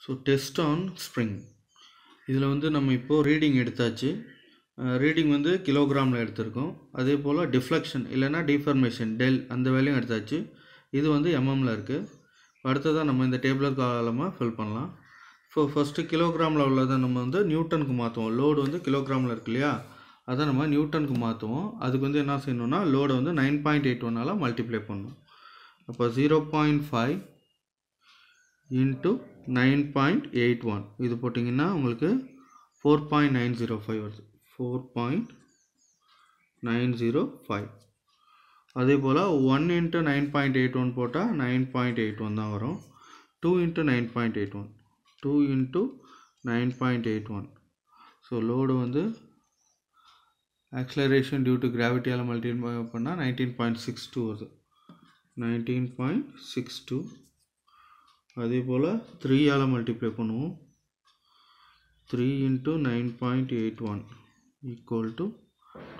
So test on spring. இதில் வந்து நம்ம இப்போது ரீடிங் எடுத்தாச்சு. ரீடிங் வந்து கிலோகிராமில் எடுத்திருக்கோம். அதே போல் டிஃப்ளெக்ஷன் இல்லைனா டிஃபர்மேஷன் டெல் அந்த வேலையும் எடுத்தாச்சு. இது வந்து எம்எம்மில் இருக்குது. அடுத்ததாக நம்ம இந்த டேபிளர் காலமாக ஃபில் பண்ணலாம். ஃபஸ்ட்டு கிலோகிராமில் உள்ளதை நம்ம வந்து நியூட்டனுக்கு மாற்றுவோம். லோடு வந்து கிலோகிராமில் இருக்கு இல்லையா, அதை நம்ம நியூட்டனுக்கு மாற்றுவோம். அதுக்கு வந்து என்ன செய்யணும்னா லோடை வந்து 9.81 மல்டிப்ளை பண்ணணும். அப்போ 0.5 இன்ட்டு 9.81 இது போட்டிங்கன்னா உங்களுக்கு 4.905 வருது. 4.905. அதே போல் 1 இன்ட்டு 9.81 போட்டால் 9.81 தான் வரும். 2 இன்ட்டு 9.81 2 இன்ட்டு 9.81. ஸோ லோடு வந்து ஆக்ஸலரேஷன் டியூ டு கிராவிட்டியால் மல்டிப்ளை பண்ணால் 19.62 வருது. 19.62. அதே போல் 3ஆல் மல்டிப்ளை பண்ணுவோம். 3 இன்ட்டு 9.81 ஈக்குவல் டு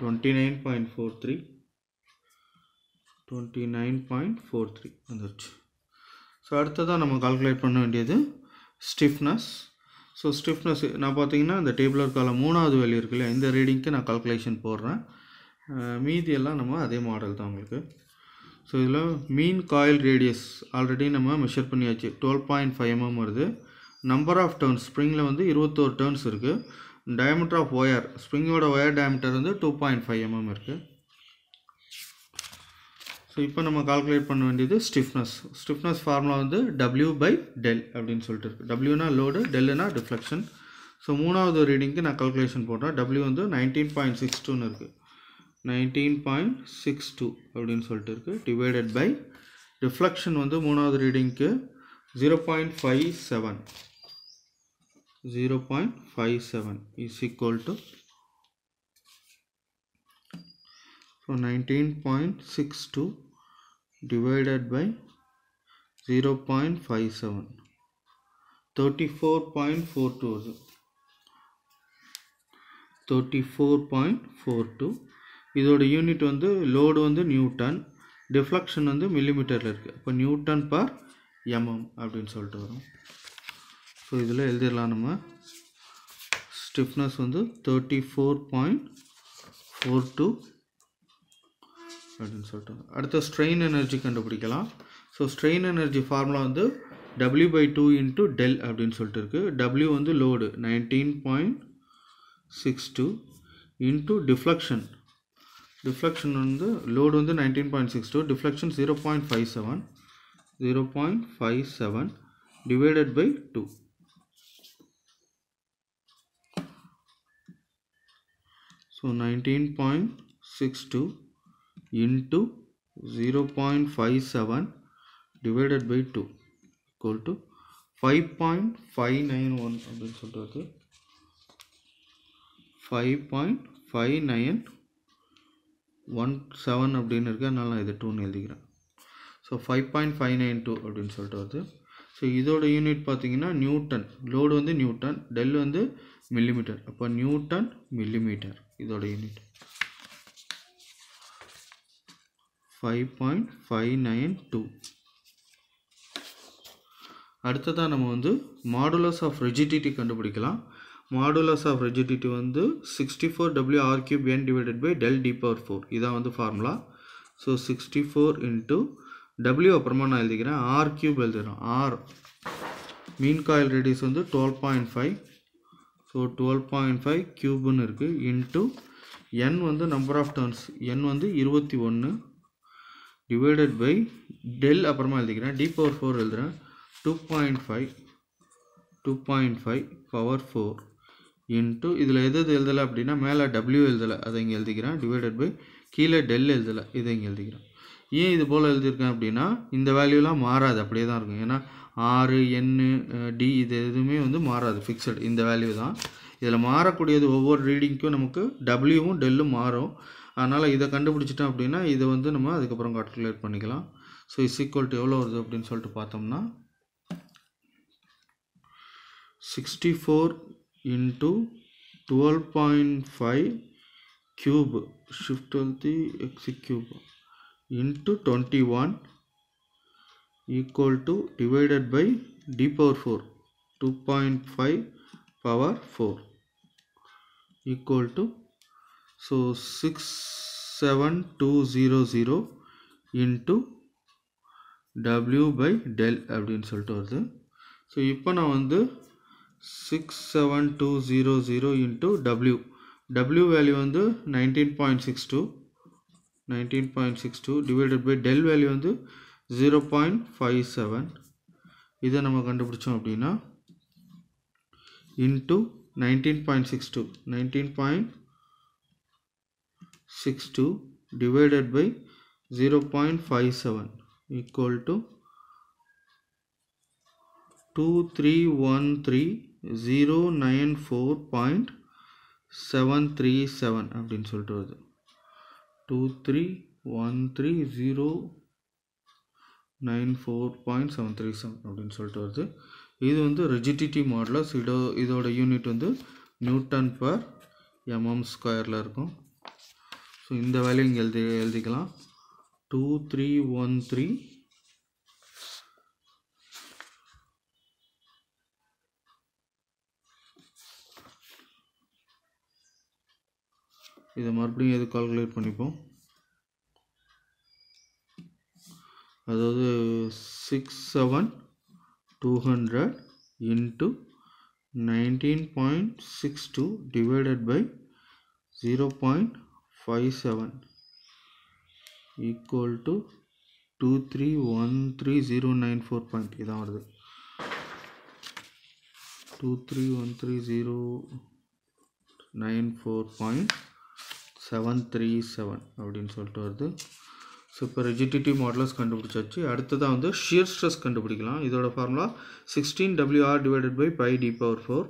29.43. 29.43 வந்துருச்சு. ஸோ அடுத்ததாக நம்ம கால்குலேட் பண்ண வேண்டியது ஸ்டிஃப்னஸ். ஸோ ஸ்டிஃப்னஸ் நான் பார்த்தீங்கன்னா இந்த டேபிளர் காலம் 3வது வேல்யூ இருக்குல்ல, இந்த ரீடிங்க்கு நான் கால்குலேஷன் போடுறேன். மீதியெல்லாம் நம்ம அதே மாடல் தான் உங்களுக்கு. ஸோ இதில் மீன் காயில் ரேடியஸ் ஆல்ரெடி நம்ம மெஷர் பண்ணியாச்சு. 12.5 mm வருது. நம்பர் ஆஃப் டர்ன்ஸ் ஸ்ப்ரிங்கில் வந்து 21 டர்ன்ஸ் இருக்குது. டயமீட்டர் ஆஃப் ஒயர் ஸ்ப்ரிங்கோட ஒயர் டயமீட்டர் வந்து 2.5 mm இருக்குது. ஸோ இப்போ நம்ம கால்குலேட் பண்ண வேண்டியது ஸ்டிஃப்னஸ் ஃபார்முலா வந்து W/del அப்படின்னு சொல்லிட்டு இருக்குது. Wனா லோடு, டெல்லுனா டிஃப்ளெக்ஷன். ஸோ 3வது ரீடிங்க்கு நான் கால்குலேஷன் போடுறேன். W வந்து 19.62 இருக்குது. 19.62 அப்படின்னு சொல்லிட்டு இருக்குது. டிவைடட் பை டிஃப்ளெக்ஷன் வந்து 3வது ரீடிங்க்கு 0.57 is equal to so 19.62 divided by 0.57 34.42 வருது. 34.42. இதோட யூனிட் வந்து லோடு வந்து நியூட்டன், டிஃப்ளெக்ஷன் வந்து மில்லிமீட்டரில் இருக்குது. இப்போ நியூட்டன் பர் எம்எம் அப்படின்னு சொல்லிட்டு வரும். ஸோ இதில் எழுதிடலாம் நம்ம. ஸ்டிஃப்னஸ் வந்து 34.42 அப்படின்னு சொல்லிட்டு. அடுத்த ஸ்ட்ரெயின் எனர்ஜி கண்டுபிடிக்கலாம். ஸோ ஸ்ட்ரெயின் எனர்ஜி ஃபார்முலா வந்து W/2 இன்ட்டு டெல் அப்படின்னு சொல்லிட்டு இருக்குது. W வந்து லோடு 19.62 இன்ட்டு டிஃப்ளெக்ஷன் வந்து லோடு வந்து 19.62, deflection 0.57 divided by 2. So 19.62 into 0.57 divided by 2 equal to 5.591 அப்படின்னு சொல்லிட்டு 5.5917 அப்படின்னு இருக்குது. அதனால நான் இது 2ன்னு எழுதிக்கிறேன். ஸோ 5.592 அப்படின்னு சொல்லிட்டு வருது. ஸோ இதோட யூனிட் பார்த்தீங்கன்னா நியூட்டன். லோடு வந்து நியூட்டன், டெல் வந்து மில்லிமீட்டர். அப்போ நியூட்டன் மில்லிமீட்டர் இதோட யூனிட் 5.592. அடுத்ததாக நம்ம வந்து மாடுலஸ் ஆஃப் ரிஜிடிட்டி கண்டுபிடிக்கலாம். மாடுலஸ் ஆஃப் ரிஜிடிட்டி வந்து 64W(r^3n) divided by del d⁴. இதான் வந்து ஃபார்முலா. ஸோ 64 இன்ட்டு W அப்புறமா நான் எழுதிக்கிறேன், r³ எழுதுகிறேன். ஆர் மீன் காயில் ரேடியஸ் வந்து 12.5. ஸோ 12.5 கியூப்னு இருக்குது. இன்ட்டு n வந்து நம்பர் ஆஃப் டர்ன்ஸ், n வந்து 21 டிவைடட் பை டெல் அப்புறமா எழுதிக்கிறேன், d⁴ எழுதுகிறேன். 2.5 பவர் 4 இன்ட்டு இதில் எது எழுதலை அப்படின்னா மேலே W எழுதலை, அதை இங்கே எழுதிக்கிறேன். டிவைடட் பை கீழே டெல் எழுதலை, இதை இங்கே எழுதிக்கிறேன். ஏன் இது போல் எழுதியிருக்கேன் அப்படின்னா இந்த வேல்யூலாம் மாறாது, அப்படியே தான் இருக்கும். ஏன்னா R, N, D இது எதுவுமே வந்து மாறாது, ஃபிக்ஸட் இந்த வேல்யூ தான். இதில் மாறக்கூடியது ஒவ்வொரு ரீடிங்க்கும் நமக்கு டபிள்யூவும் டெல்லும் மாறும். அதனால் இதை கண்டுபிடிச்சிட்டோம் அப்படின்னா இதை வந்து நம்ம அதுக்கப்புறம் கால்குலேட் பண்ணிக்கலாம். ஸோ இஸ் ஈக்குவல் டு எவ்வளோ வருது அப்படின்னு சொல்லிட்டு பார்த்தோம்னா 64 into 12.5 cube shift the x cube into 21 equal to divided by d⁴ 2.5 power 4 equal to, so 67200 into W by del அப்படின்னு சொல்லிட்டு வருது. ஸோ இப்போ நான் வந்து 67200 into W வேல்யூ வந்து 19.62 divided by del வேல்யூ வந்து 0.57. இதை நம்ம கண்டுபிடிச்சோம் அப்படின்னா into 19.62 divided by 0.57 equal to 2313094.737 அப்படின்னு சொல்லிட்டு வருது. 2313094.737 அப்படின்னு சொல்லிட்டு வருது. இது வந்து ரிஜிடிட்டி மாடுலஸ். இதோட யூனிட் வந்து நியூட்டன் பர் எம்எம் ஸ்கொயரில் இருக்கும். ஸோ இந்த வேல்யூ இங்கே எழுதிக்கலாம். 2313 இதை மறுபடியும் எது கால்குலேட் பண்ணிப்போம். அதாவது 67200 into 19.62 divided by 0.57 equal to 2313094. இதான் வருது 2313094.737 அப்படின்னு சொல்லிட்டு வருது. ஸோ இப்போ ரிஜிடிட்டி மாடுலஸ் கண்டுபிடிச்சாச்சு. அடுத்ததாக வந்து ஷியர் ஸ்ட்ரெஸ் கண்டுபிடிக்கலாம். இதோட formula 16WR divided by pi d power 4.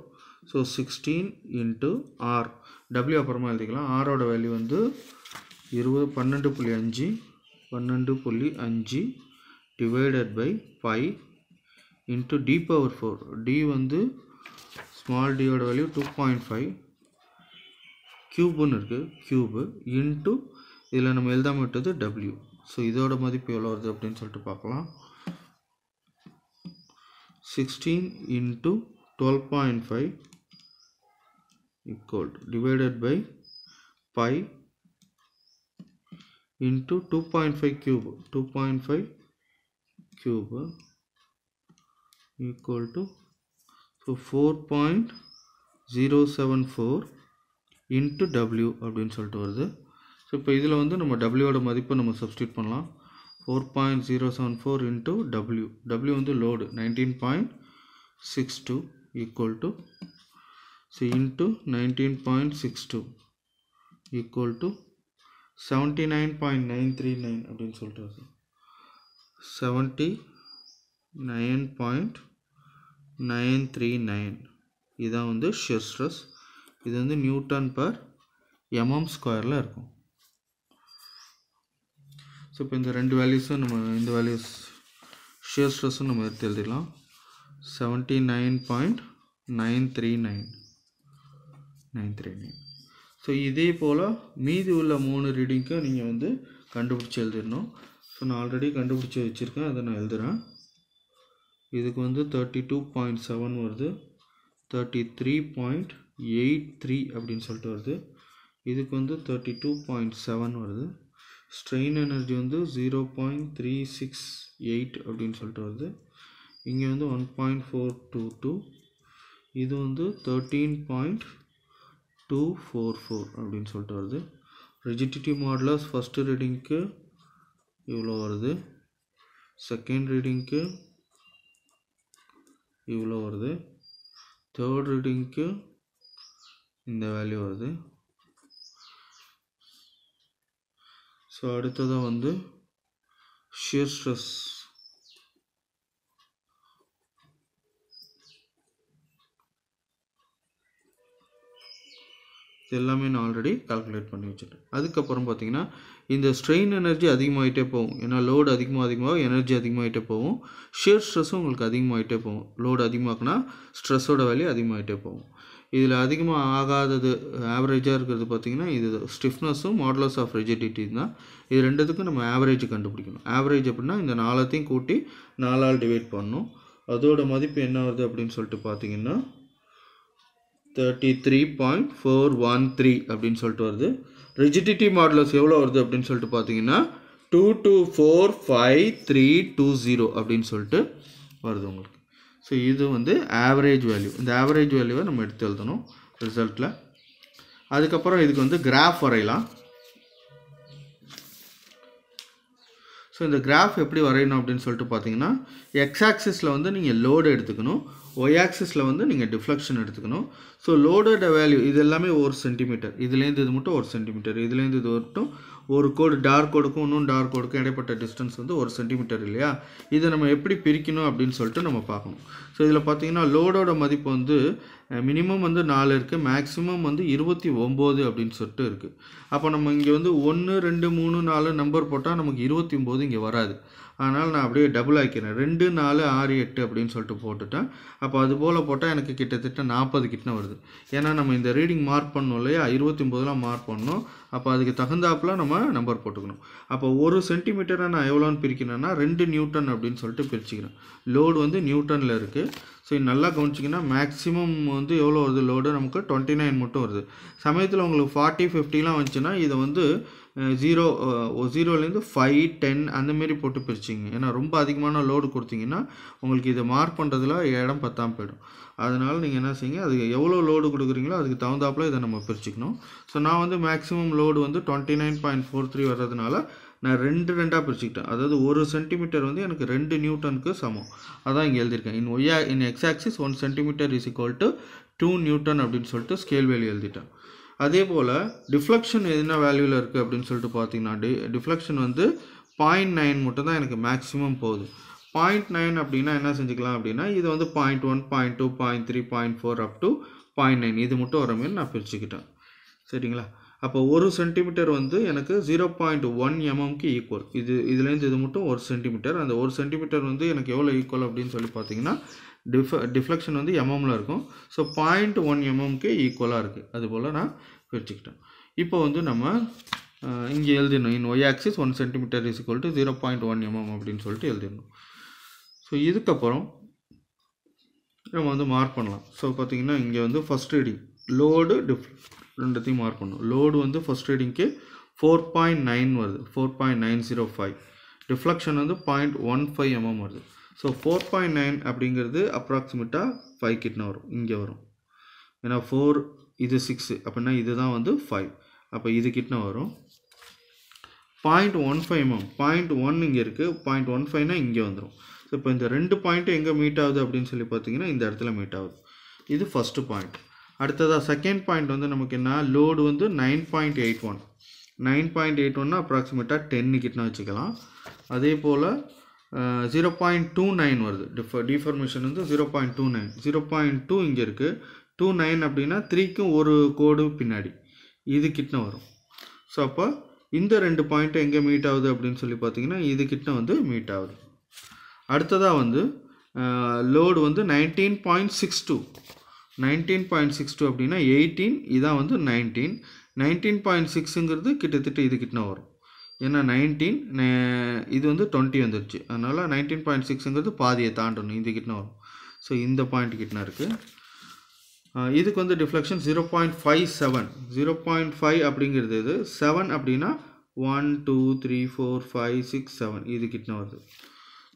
So 16 into R, W அப்புறமா எழுதிக்கலாம். ஆரோட வேல்யூ வந்து 12.5 divided by pi into d power 4. D வந்து ஸ்மால் d ஓட வேல்யூ 2.5 கியூப்னு இருக்குது, கியூபு இன்ட்டு இதில் நம்ம எழுதாம விட்டது W. ஸோ இதோட மதிப்பு எவ்வளோ வருது அப்படின்னு சொல்லிட்டு பார்க்கலாம். 16 into 12.5 equal to divided by pi into 2.5 cube, 2.5 cube equal to, so 4.074 into W அப்படின்னு சொல்லிட்டு வருது. ஸோ இப்போ இதில் வந்து நம்ம டபிள்யூட மதிப்பை நம்ம சப்ஸ்டியூட் பண்ணலாம். 4.074 into W வந்து load 19.62 equal to, so into 19.62 equal to 79.939 அப்படின்னு சொல்லிட்டு வருது. 79.939 இதான் வந்து ஷியர் ஸ்ட்ரெஸ். இது வந்து நியூட்டன் பர் எம்எம் ஸ்கொயரில் இருக்கும். ஸோ இப்போ இந்த ரெண்டு வேல்யூஸும் நம்ம இந்த வேல்யூஸ் ஷியர் ஸ்ட்ரெஸ்ஸும் நம்ம எடுத்து எழுதிடலாம். 79.939. ஸோ இதே போல் மீதி உள்ள 3 ரீடிங்க்கும் நீங்கள் வந்து கண்டுபிடிச்சி எழுதிடணும். ஸோ நான் ஆல்ரெடி கண்டுபிடிச்சி வச்சுருக்கேன், அதை நான் எழுதுகிறேன். இதுக்கு வந்து 32.7 வருது, 33.83 அப்படின்னு சொல்லிட்டு வருது. இதுக்கு வந்து 32.7 வருது. ஸ்ட்ரெயின் எனர்ஜி வந்து 0.368 அப்படின்னு சொல்லிட்டு வருது. இங்கே வந்து 1.422. இது வந்து 13.244 அப்படின்னு சொல்லிட்டு வருது. ரிஜிடிட்டி மாடுலஸ் ஃபஸ்ட்டு ரீடிங்க்கு இவ்வளோ வருது, செகண்ட் ரீடிங்க்கு இவ்வளோ வருது, தேர்ட் ரீடிங்க்கு இந்த வேல்யூ வருது. ஸோ அடுத்ததாக வந்து ஷியர் ஸ்ட்ரெஸ். இது எல்லாமே நான் ஆல்ரெடி கால்குலேட் பண்ணி வச்சுட்டேன். அதுக்கப்புறம் பார்த்தீங்கன்னா இந்த ஸ்ட்ரெயின் எனர்ஜி அதிகமாகிட்டே போகும். ஏன்னா லோடு அதிகமாக எனர்ஜி அதிகமாகிட்டே போகும். ஷியர் ஸ்ட்ரெஸ்ஸும் உங்களுக்கு அதிகமாகிட்டே போகும். லோடு அதிகமாக்குனா ஸ்ட்ரெஸ்ஸோட வேல்யூ அதிகமாகிட்டே போகும். இதில் அதிகமாக ஆகாதது ஆவரேஜாக இருக்கிறது பார்த்திங்கன்னா இது ஸ்டிஃப்னஸும் மாடுலஸ் ஆஃப் ரிஜிடிட்டி தான். இது ரெண்டுத்துக்கும் நம்ம ஆவரேஜ் கண்டுபிடிக்கணும். ஆவரேஜ் அப்படின்னா இந்த 4த்தையும் கூட்டி 4ஆல் டிவைட் பண்ணணும். அதோட மதிப்பு என்ன வருது அப்படின்னு சொல்லிட்டு பார்த்தீங்கன்னா 33.413 அப்படின்னு சொல்லிட்டு வருது. ரிஜிடிட்டி மாடுலஸ் எவ்வளோ வருது அப்படின்னு சொல்லிட்டு பார்த்தீங்கன்னா 2245320 அப்படின்னு சொல்லிட்டு வருது உங்களுக்கு. ஸோ இது வந்து ஆவரேஜ் வேல்யூ. இந்த ஆவரேஜ் வேல்யூவை நம்ம எடுத்து எழுதணும் ரிசல்ட்டில். அதுக்கப்புறம் இதுக்கு வந்து கிராஃப் வரையலாம். ஸோ இந்த கிராஃப் எப்படி வரையணும் அப்படின்னு சொல்லிட்டு பார்த்தீங்கன்னா எக்ஸ் ஆக்சிஸில் வந்து நீங்கள் லோடு எடுத்துக்கணும், ஒய் ஆக்சிஸில் வந்து நீங்கள் டிஃப்ளெக்ஷன் எடுத்துக்கணும். ஸோ லோடோட வேல்யூ இது எல்லாமே 1 சென்டிமீட்டர், இதுலேருந்து இது மட்டும் 1 சென்டிமீட்டர், இதுலேருந்து இது மட்டும் ஒரு கோடு டார்க் கோடுக்கும் இன்னும் டார்க் கோடுக்கும் இடைப்பட்ட டிஸ்டன்ஸ் வந்து 1 சென்டிமீட்டர் இல்லையா. இதை நம்ம எப்படி பிரிக்கணும் அப்படின்னு சொல்லிட்டு நம்ம பார்க்கணும். ஸோ இதில் பார்த்தீங்கன்னா லோடோட மதிப்பு வந்து மினிமம் வந்து 4 இருக்குது, மேக்ஸிமம் வந்து 29 அப்படின்னு சொல்லிட்டு இருக்குது. அப்போ நம்ம இங்கே வந்து 1 2 3 4 நம்பர் போட்டால் நமக்கு 29 இங்கே வராது. அதனால் நான் அப்படியே டபுள் ஆக்கிக்கிறேன், 2 4 6 8 அப்படின்னு சொல்லிட்டு போட்டுட்டேன். அப்போ அது போல் போட்டால் எனக்கு கிட்டத்தட்ட 40 கிட்ட வருது. ஏன்னா நம்ம இந்த ரீடிங் மார்க் பண்ணோம் இல்லையா, 29 மார்க் பண்ணணும். அப்போ அதுக்கு தகுந்தாப்பில் நம்ம நம்பர் போட்டுக்கணும். அப்போ 1 சென்டிமீட்டரை நான் எவ்வளோன்னு பிரிக்கிறேன்னா 2 நியூட்டன் அப்படின்னு சொல்லிட்டு பிரிச்சுக்கிறேன். லோடு வந்து நியூட்டனில் இருக்குது. ஸோ நல்லா கவனிச்சிங்கன்னா மேக்ஸிமம் வந்து எவ்வளோ வருது லோடு, நமக்கு 29 மட்டும் வருது. சமயத்தில் உங்களுக்கு 40 50லாம் வந்துச்சுன்னா இதை வந்து 0லேருந்து 5 10 அந்தமாரி போட்டு பிரிச்சிங்க. ஏன்னா ரொம்ப அதிகமான லோடு கொடுத்தீங்கன்னா உங்களுக்கு இதை மார்க் பண்ணுறதுல இடம் பத்தாமல் போயிடும். அதனால் நீங்கள் என்ன செய்யுங்க, அதுக்கு எவ்வளோ லோடு கொடுக்குறீங்களோ அதுக்கு தகுந்தாப்பில் இதை நம்ம பிரிச்சுக்கணும். ஸோ நான் வந்து மேக்ஸிமம் லோடு வந்து 29.43 வர்றதுனால நான் 2 2ஆக பிரிச்சுக்கிட்டேன். அதாவது 1 சென்டிமீட்டர் வந்து எனக்கு 2 நியூட்டனுக்கு சமம். அதான் இங்கே எழுதியிருக்கேன். In x axis 1 centimetre is equal to 2 newton அப்படின்னு சொல்லிட்டு ஸ்கேல் வேல்யூ எழுதிட்டேன். அதே போல் டிஃப்ளெக்ஷன் என்ன வேல்யூவில் இருக்குது அப்படின்னு சொல்லிட்டு பார்த்தீங்கன்னா டிஃப்ளெக்ஷன் வந்து 0.9 மட்டும் தான் எனக்கு மேக்ஸிமம் போகுது. 0.9 அப்படின்னா என்ன செஞ்சுக்கலாம் அப்படின்னா இது வந்து 0.1 0.2 0.3 0.4 அப் டு 0.9 இது மட்டும் வர மாதிரி நான் பிரிச்சுக்கிட்டேன். சரிங்களா. அப்போ 1 சென்டிமீட்டர் வந்து எனக்கு 0.1 mmக்கு ஈக்குவல். இதுலேருந்து இது மட்டும் 1 சென்டிமீட்டர். அந்த 1 சென்டிமீட்டர் வந்து எனக்கு எவ்வளோ ஈக்குவல் அப்படின்னு சொல்லி பார்த்தீங்கன்னா டிஃப்ளெக்ஷன் வந்து mmல இருக்கும். ஸோ 0.1 mmக்கு ஈக்குவலாக இருக்குது. அதுபோல் நான் பிரிச்சுக்கிட்டேன். இப்போ வந்து நம்ம இங்கே எழுதிடணும், in y axis 1 centimetre is equal to 0.1 mm அப்படின்னு சொல்லிட்டு எழுதிடணும். ஸோ இதுக்கப்புறம் நம்ம வந்து மார்க் பண்ணலாம். ஸோ பார்த்தீங்கன்னா இங்கே வந்து ஃபஸ்ட் ரீடிங் லோடு ரெண்டுத்தையும் மார்க் பண்ணணும். லோடு வந்து ஃபஸ்ட் ரீடிங்க்கு 4.9 வருது, 4.905. டிஃப்ளெக்ஷன் வந்து 0.15 mm வருது. ஸோ 4.9 அப்படிங்கிறது அப்ராக்சிமேட்டாக 5 கிட்ட வரும், இங்கே வரும். ஏன்னா 4 இது 6 அப்படின்னா இதுதான் வந்து 5. அப்போ இது கிட்ட வரும். 0.15 mm 0.1 இங்கே இருக்குது, 0.15னா இங்கே வந்துடும். ஸோ இப்போ இந்த 2 பாயிண்ட்டு எங்கே மீட் ஆகுது அப்படின்னு சொல்லி பார்த்தீங்கன்னா இந்த இடத்துல மீட் ஆகுது. இது ஃபஸ்ட்டு பாயிண்ட். அடுத்ததாக செகண்ட் பாயிண்ட் வந்து நமக்கு என்ன, லோடு வந்து 9.81. 9.81னா அப்ராக்சிமேட்டாக 10 கிட்ட வச்சுக்கலாம். அதே போல் 0.29 வருது. டிஃபர்மேஷன் வந்து 0.29. 0.2 இங்கே இருக்குது. 29 அப்படின்னா 3க்கும் ஒரு கோடு பின்னாடி இது கிட்ட வரும். ஸோ அப்போ இந்த 2 பாயிண்ட்டு எங்கே மீட் ஆகுது அப்படின்னு சொல்லி பார்த்தீங்கன்னா இது கிட்ட வந்து மீட் ஆகுது. அடுத்ததாக வந்து லோடு வந்து 19.62. 19.62 அப்படின்னா 18, இதான் வந்து 19. 19.6ங்கிறது கிட்டத்தட்ட இது கிட்ட வரும். ஏன்னா 19 இது வந்து 20 வந்துருச்சு. அதனால் 19.6ங்கிறது பாதியை தாண்டணும், இது கிட்ட வரும். ஸோ இந்த பாயிண்ட் கிட்ட இருக்குது. இதுக்கு வந்து டிஃப்ளெக்ஷன் 0.57. 0.5 அப்படிங்கிறது இது. 7 அப்படின்னா 1 2 3 4 5 6 7 இது கிட்ட வருது.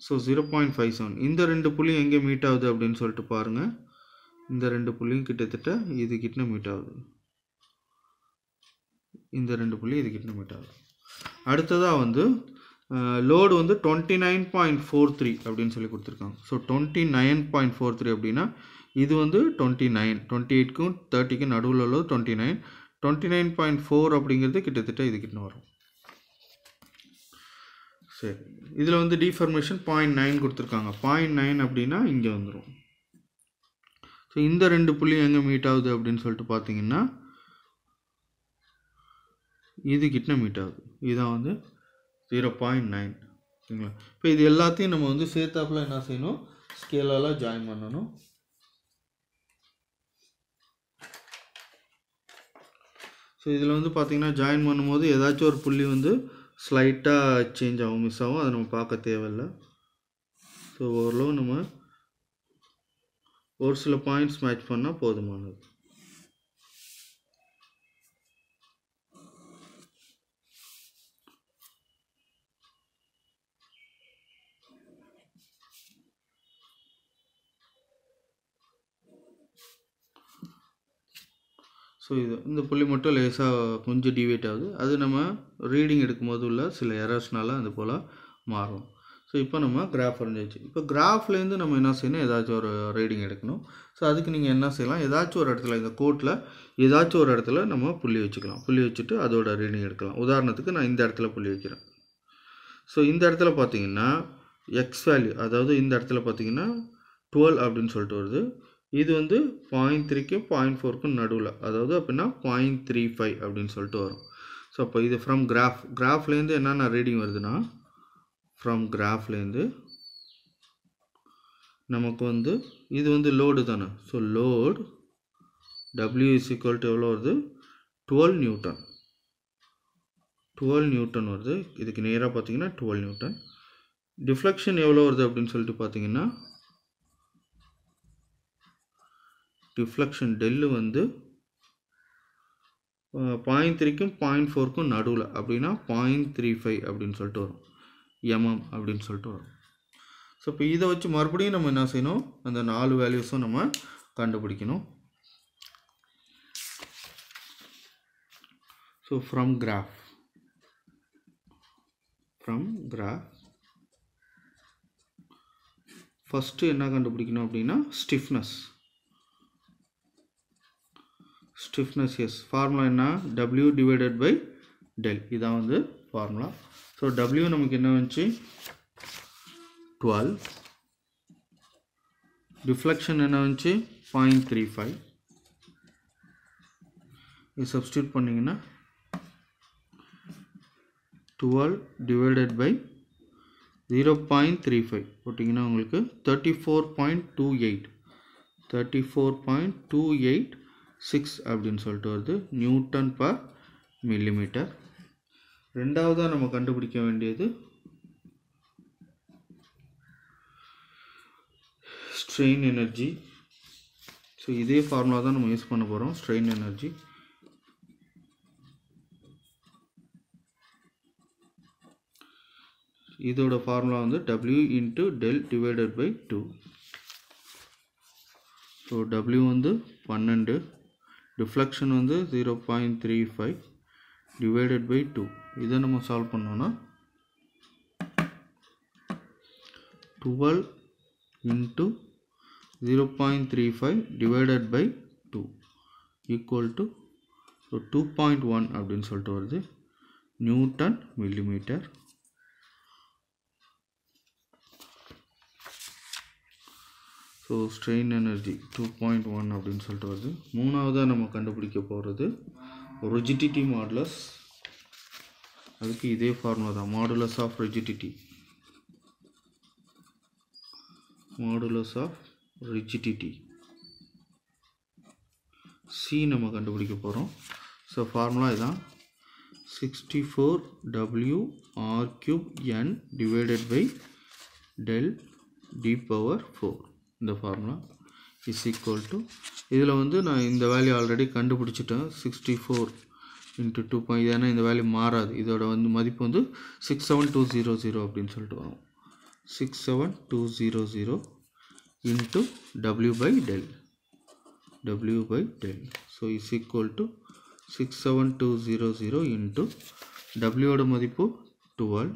ஸோ 0.57. இந்த 2 புள்ளியும் எங்கே மீட் ஆகுது அப்படின்னு சொல்லிட்டு பாருங்கள். இந்த 2 புள்ளியும் கிட்டத்தட்ட இது கிட்ட மீட் ஆகுது. இந்த 2 புள்ளி இது கிட்ட மீட் ஆகுது. அடுத்ததாக வந்து லோடு வந்து 29.43 அப்படின்னு சொல்லி கொடுத்துருக்காங்க. ஸோ 29.43 அப்படின்னா இது வந்து 29, 28க்கும் 30க்கும் நடுவில் உள்ளது 29. 29.4 அப்படிங்கிறது கிட்டத்தட்ட இது கிட்ட வரும். சரி, இதில் வந்து டிஃபர்மேஷன் 0.9 கொடுத்துருக்காங்க. 0.9 அப்படின்னா இங்கே வந்துடும். ஸோ இந்த 2 புள்ளி எங்கே மீட் ஆகுது அப்படின்னு சொல்லிட்டு பார்த்தீங்கன்னா இது கிட்ட மீட் ஆகுது. இதுதான் வந்து 0.9. ஓகேங்களா. இப்போ இது எல்லாத்தையும் நம்ம வந்து சேர்த்தாப்பில் என்ன செய்யணும், ஸ்கேலால் ஜாயின் பண்ணணும். ஸோ இதில் வந்து பார்த்திங்கன்னா ஜாயின் பண்ணும்போது ஏதாச்சும் ஒரு புள்ளி வந்து ஸ்லைட்டாக சேஞ்ச் ஆகும், மிஸ் ஆகும். அதை நம்ம பார்க்க தேவையில்லை. ஸோ ஓரளவு நம்ம ஒரு சில பாயிண்ட்ஸ் மேட்ச் பண்ணால் போதுமானது. ஸோ இந்த புள்ளி மட்டும் லேசாக கொஞ்சம் டிவேட் ஆகுது. அது நம்ம ரீடிங் எடுக்கும்போது உள்ள சில எரர்ஸ்னால அது போல் மாறும். ஸோ இப்போ நம்ம கிராஃப் வரைஞ்சாச்சு. இப்போ கிராஃப்லேருந்து நம்ம என்ன செய்யணும், ஏதாச்சும் ஒரு ரீடிங் எடுக்கணும். ஸோ அதுக்கு நீங்கள் என்ன செய்யலாம், ஏதாச்சும் ஒரு இடத்துல இந்த கோட்டில் ஏதாச்சும் ஒரு இடத்துல நம்ம புள்ளி வச்சுக்கலாம். புள்ளி வச்சுட்டு அதோட ரீடிங் எடுக்கலாம். உதாரணத்துக்கு நான் இந்த இடத்துல புள்ளி வைக்கிறேன். ஸோ இந்த இடத்துல பார்த்தீங்கன்னா எக்ஸ் வேல்யூ, அதாவது இந்த இடத்துல பார்த்தீங்கன்னா 12 அப்படின்னு சொல்லிட்டு வருது. இது வந்து 0.3க்கும் 0.4க்கும் நடுவில், அதாவது அப்படின்னா 0.35 அப்படின்னு சொல்லிட்டு வரும். ஸோ அப்போ இது ஃப்ரம் கிராஃப்லேருந்து என்னென்ன ரீடிங் வருதுன்னா, ஃப்ரம் கிராஃப்லேருந்து நமக்கு வந்து இது வந்து லோடு தானே. So load W is equal to எவ்வளோ வருது, 12 நியூட்டன். 12 நியூட்டன் வருது. இதுக்கு நேராக பார்த்தீங்கன்னா 12 நியூட்டன். டிஃப்ளெக்ஷன் எவ்வளோ வருது அப்படின்னு சொல்லிட்டு பார்த்தீங்கன்னா, டிஃப்ளெக்ஷன் டெல்லு வந்து 0.3க்கும் 0.4க்கும் நடுவில், அப்படின்னா 0.35 அப்படின்னு சொல்லிட்டு வரும், mm அப்படின்னு சொல்லிட்டு வரும். ஸோ இப்போ இதை வச்சு மறுபடியும் நம்ம என்ன செய்யணும், அந்த 4 வேல்யூஸும் நம்ம கண்டுபிடிக்கணும். ஸோ ஃப்ரம் கிராஃப் ஃபஸ்ட்டு என்ன கண்டுபிடிக்கணும் அப்படின்னா ஸ்டிஃப்னஸ். எஸ், ஃபார்முலா என்ன, W டிவைடட் பை டெல், இதான் வந்து ஃபார்முலா. ஸோ W நமக்கு என்ன வந்துச்சு 12, டிஃப்ளெக்ஷன் என்ன வந்துச்சு 0.35. இது சப்ஸ்டியூட் பண்ணிங்கன்னா 12 டிவைடட் பை 0.35 போட்டிங்கன்னா உங்களுக்கு 34.28 அப்படின்னு சொல்லிட்டு வருது, நியூட்டன் பர் மில்லிமீட்டர். ரெண்டாவதாக நம்ம கண்டுபிடிக்க வேண்டியது ஸ்ட்ரெயின் எனர்ஜி. ஸோ இதே ஃபார்முலா தான் நம்ம யூஸ் பண்ண போகிறோம், ஸ்ட்ரெயின் எனர்ஜி. இதோட ஃபார்முலா வந்து W into del divided by 2. So W வந்து 12, டிஃப்ளெக்ஷன் வந்து 0.35 டிவைடட் பை 2. இதை நம்ம சால்வ் பண்ணோன்னா 12 into 0.35 divided by 2 equal to 2.1 அப்படின்னு சொல்லிட்டு வருது, newton millimetre. So strain energy 2.1 அப்படின்னு சொல்லிட்டு வருது. மூணாவதாக நம்ம கண்டுபிடிக்க போகிறது ரிஜிடிட்டி மாடுலஸ். அதுக்கு இதே ஃபார்முலா தான், மாடுலஸ் ஆஃப் ரிஜிடிட்டி. C நம்ம கண்டுபிடிக்க போகிறோம். ஸோ ஃபார்முலா இதுதான், 64W R³ N divided by del D power 4. இந்த ஃபார்முலா இஸ் ஈக்குவல் டு, இதில் வந்து நான் இந்த வேல்யூ ஆல்ரெடி கண்டுபிடிச்சிட்டேன், 64 இன்ட்டு 2. ஏன்னா இந்த வேல்யூ மாறாது, இதோட வந்து மதிப்பு வந்து 67200 அப்படின்னு சொல்லிட்டு வரும். 67200 into W by del. So is equal to 67200 into டபிள்யூட மதிப்பு 12,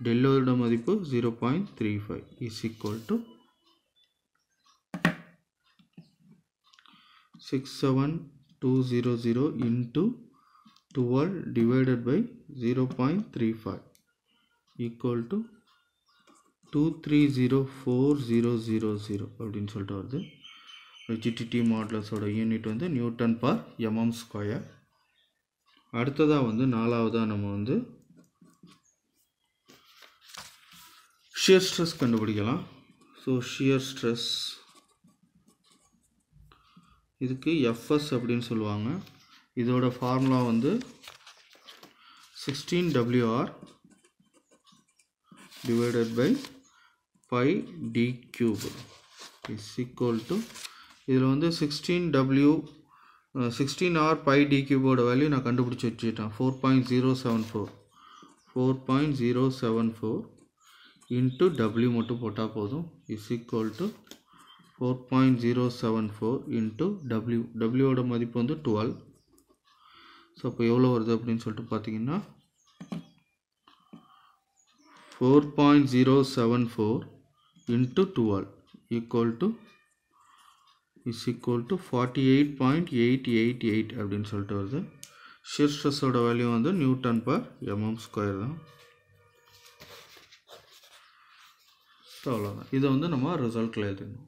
டெல்லோட மதிப்பு 0.35 is equal to 67200 into 12 divided by 0.35 equal to 2304000 அப்படின்னு சொல்லிட்டு வருது. ரிஜிடிட்டி மாடுலஸோட யூனிட் வந்து நியூட்டன் பர் mm ஸ்கொயர். அடுத்ததாக வந்து நாலாவதாக நம்ம வந்து ஷியர் ஸ்ட்ரெஸ் கண்டுபிடிக்கலாம். ஸோ ஷியர் ஸ்ட்ரெஸ், இதுக்கு FS அப்படின்னு சொல்லுவாங்க. இதோட ஃபார்முலா வந்து 16WR divided by pi d cube. Is equal to இதில் வந்து 16W 16R pi d cube value நான் கண்டுபிடிச்சி வச்சுட்டேன் 4.074 இன்ட்டு W மட்டும் போட்டால் போதும் is equal to 4.074 into W ஓட மதிப்பு வந்து 12. ஸோ அப்போ எவ்வளோ வருது அப்படின்னு சொல்லிட்டு பார்த்தீங்கன்னா 4.074 into 12 is equal to 48.888 அப்படின்னு சொல்லிட்டு வருது. shear stress ஓட வேல்யூ வந்து Newton/mm² தான். அவ்வளோதான். இதை வந்து நம்ம ரிசல்ட்டில் எழுதணும்.